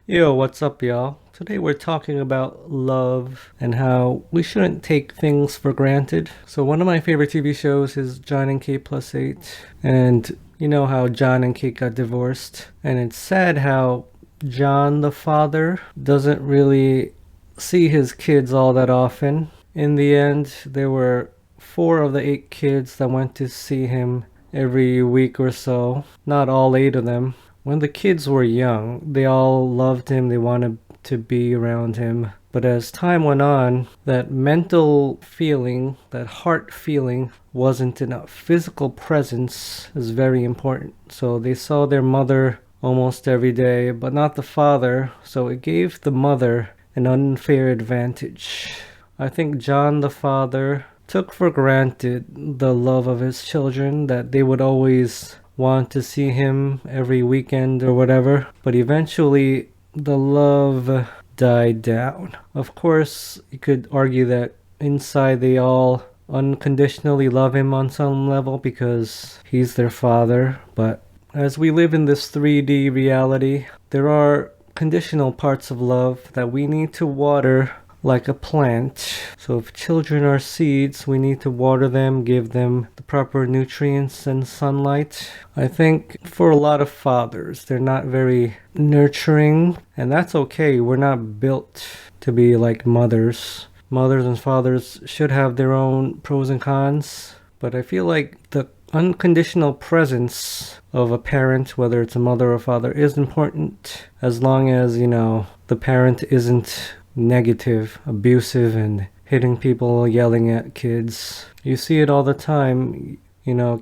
Yo, what's up, y'all? Today we're talking about love and how we shouldn't take things for granted. So, one of my favorite TV shows is John and Kate Plus 8. And you know how John and Kate got divorced. And it's sad how John, the father, doesn't really see his kids all that often. In the end, there were 4 of the 8 kids that went to see him every week or so. Not all 8 of them. When the kids were young, they all loved him, they wanted to be around him. But as time went on, that mental feeling, that heart feeling, wasn't enough. Physical presence is very important. So they saw their mother almost every day, but not the father. So it gave the mother an unfair advantage. I think John, the father, took for granted the love of his children, that they would always want to see him every weekend or whatever, but eventually the love died down. Of course, you could argue that inside they all unconditionally love him on some level because he's their father, but as we live in this 3D reality, there are conditional parts of love that we need to water like a plant. So if children are seeds, we need to water them, give them the proper nutrients and sunlight. I think for a lot of fathers, they're not very nurturing, and that's okay. We're not built to be like mothers. Mothers and fathers should have their own pros and cons, but I feel like the unconditional presence of a parent, whether it's a mother or father, is important as long as, the parent isn't negative, abusive, and hitting people, yelling at kids. You see it all the time.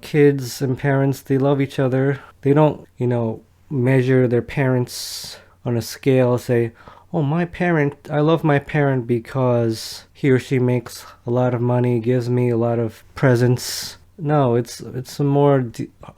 Kids and parents, they love each other. They don't, measure their parents on a scale, say, oh, I love my parent because he or she makes a lot of money, gives me a lot of presents. No, it's a more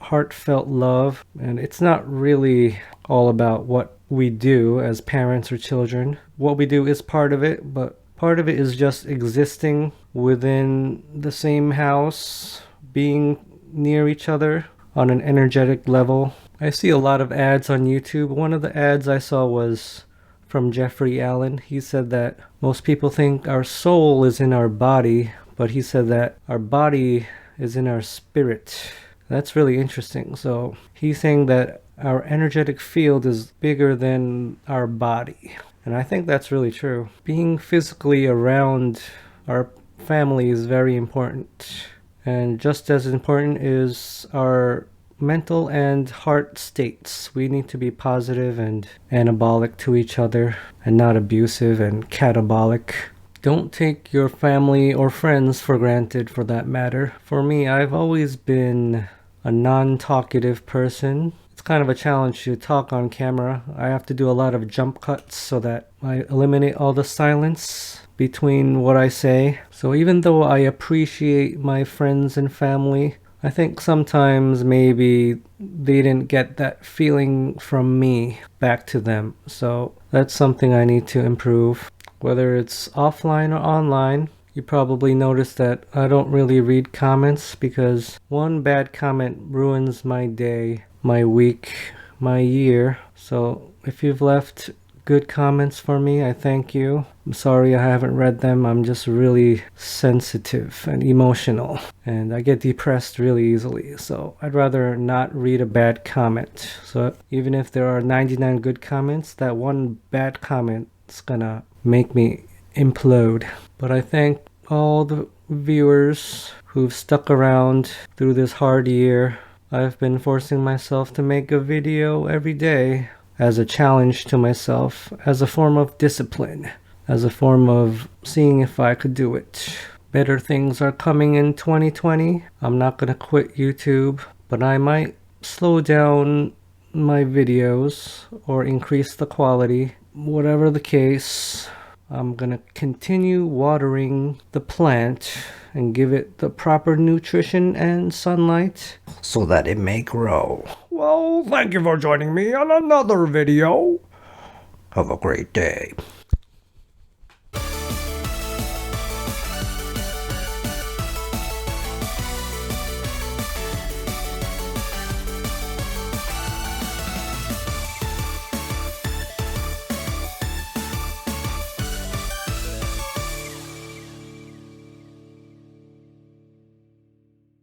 heartfelt love, and it's not really all about what we do as parents or children. What we do is part of it, but part of it is just existing within the same house, being near each other on an energetic level. I see a lot of ads on YouTube. One of the ads I saw was from Jeffrey Allen. He said that most people think our soul is in our body, but he said that our body is in our spirit. That's really interesting. So he's saying that our energetic field is bigger than our body. And I think that's really true. Being physically around our family is very important. And just as important is our mental and heart states. We need to be positive and anabolic to each other and not abusive and catabolic. Don't take your family or friends for granted, for that matter. For me, I've always been a non-talkative person. It's kind of a challenge to talk on camera. I have to do a lot of jump cuts so that I eliminate all the silence between what I say. So even though I appreciate my friends and family, I think sometimes maybe they didn't get that feeling from me back to them. So that's something I need to improve. Whether it's offline or online, you probably noticed that I don't really read comments because one bad comment ruins my day, my week, my year. So if you've left good comments for me, I thank you. I'm sorry I haven't read them. I'm just really sensitive and emotional, and I get depressed really easily. So I'd rather not read a bad comment. So even if there are 99 good comments, that one bad comment is gonna make me implode. But I thank all the viewers who've stuck around through this hard year. I've been forcing myself to make a video every day as a challenge to myself, as a form of discipline, as a form of seeing if I could do it. Better things are coming in 2020. I'm not gonna quit YouTube, but I might slow down my videos or increase the quality. Whatever the case, I'm gonna continue watering the plant and give it the proper nutrition and sunlight so that it may grow. Well, thank you for joining me on another video. Have a great day.